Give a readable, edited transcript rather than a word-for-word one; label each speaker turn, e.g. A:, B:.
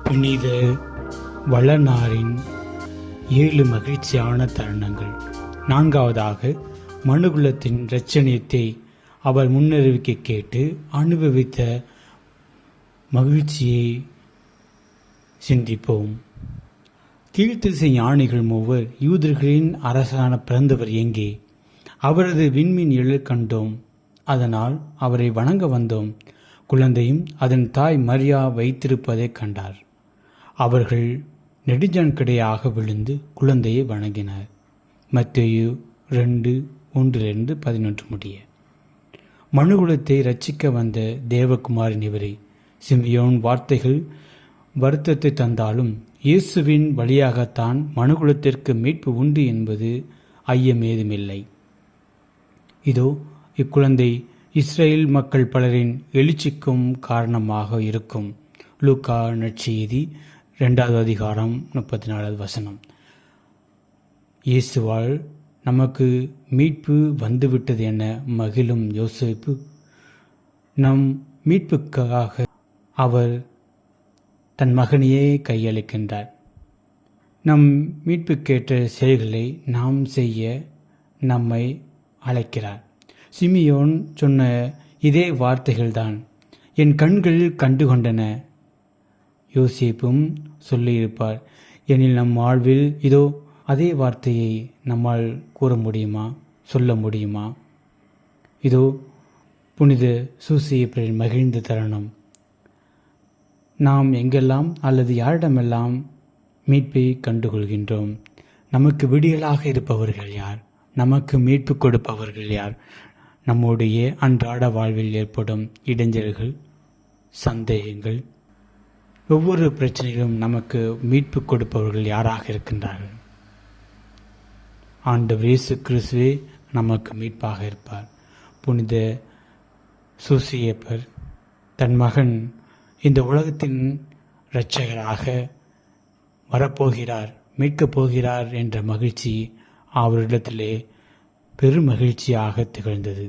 A: புனித வளனாரின் 7 மகிழ்ச்சியான தருணங்கள். 4வதாக, மனுகுலத்தின் இரட்சணியத்தை அவர் முன்னறிவிக்க கேட்டு அனுபவித்த மகிழ்ச்சியை சிந்திப்போம். கீழ்த்திசை ஞானிகள் மூவர், யூதர்களின் அரசான பிறந்தவர் எங்கே? அவரது விண்மீன் எழில் கண்டோம், அதனால் அவரை வணங்க வந்தோம். குழந்தையும் அதன் தாய் மரியா வைத்திருப்பதைக் கண்டார். அவர்கள் நெடுஞ்சான்கிடையாக விழுந்து குழந்தையை வணங்கினார். மத்தேயு 2:1-11 முடிய. மனுகுலத்தை இரட்சிக்க வந்த தேவகுமாரின் இவரே. சிமியோன் வார்த்தைகள் வருத்தத்தை தந்தாலும் இயேசுவின் வழியாகத்தான் மனுகுலத்திற்கு மீட்பு உண்டு என்பது ஐயமேதுமில்லை. இதோ இக்குழந்தை இஸ்ரேல் மக்கள் பலரின் எழுச்சிக்கும் காரணமாக இருக்கும். லூக்கா நற்செய்தி 2வது அதிகாரம் 34வது வசனம். இயேசுவால் நமக்கு மீட்பு வந்துவிட்டது என மகிழும் யோசேப்பு, நம் மீட்புக்காக அவர் தன் மகனையே கையளிக்கின்றார். நம் மீட்புக்கேற்ற செயல்களை நாம் செய்ய நம்மை அழைக்கிறார். சிமியோன் சொன்ன இதே வார்த்தைகள்தான் என் கண்கள் கண்டுகொண்டன யோசேப்பும் சொல்லியிருப்பார். எனில் நம் வாழ்வில் இதோ அதே வார்த்தையை நம்மால் கூற முடியுமா, சொல்ல முடியுமா? இதோ புனித சூசையப்பரின் மகிழ்ந்த தருணம். நாம் எங்கெல்லாம் அல்லது யாரிடமெல்லாம் மீட்பை கண்டுகொள்கின்றோம்? நமக்கு விடியலாக இருப்பவர்கள் யார்? நமக்கு மீட்பு கொடுப்பவர்கள் யார்? நம்முடைய அன்றாட வாழ்வில் ஏற்படும் இடைஞ்சல்கள், சந்தேகங்கள், ஒவ்வொரு பிரச்சனைகளும் நமக்கு மீட்பு கொடுப்பவர்கள் யாராக இருக்கின்றார்கள்? ஆண்டவர் இயேசு கிறிஸ்துவே நமக்கு மீட்பாக இருப்பார். புனித சூசையப்பர் தன் மகன் இந்த உலகத்தின் இரட்சகராக வரப்போகிறார், மீட்கப் போகிறார் என்ற மகிழ்ச்சி அவரிடத்திலே பெரும் மகிழ்ச்சியாக திகழ்ந்தது.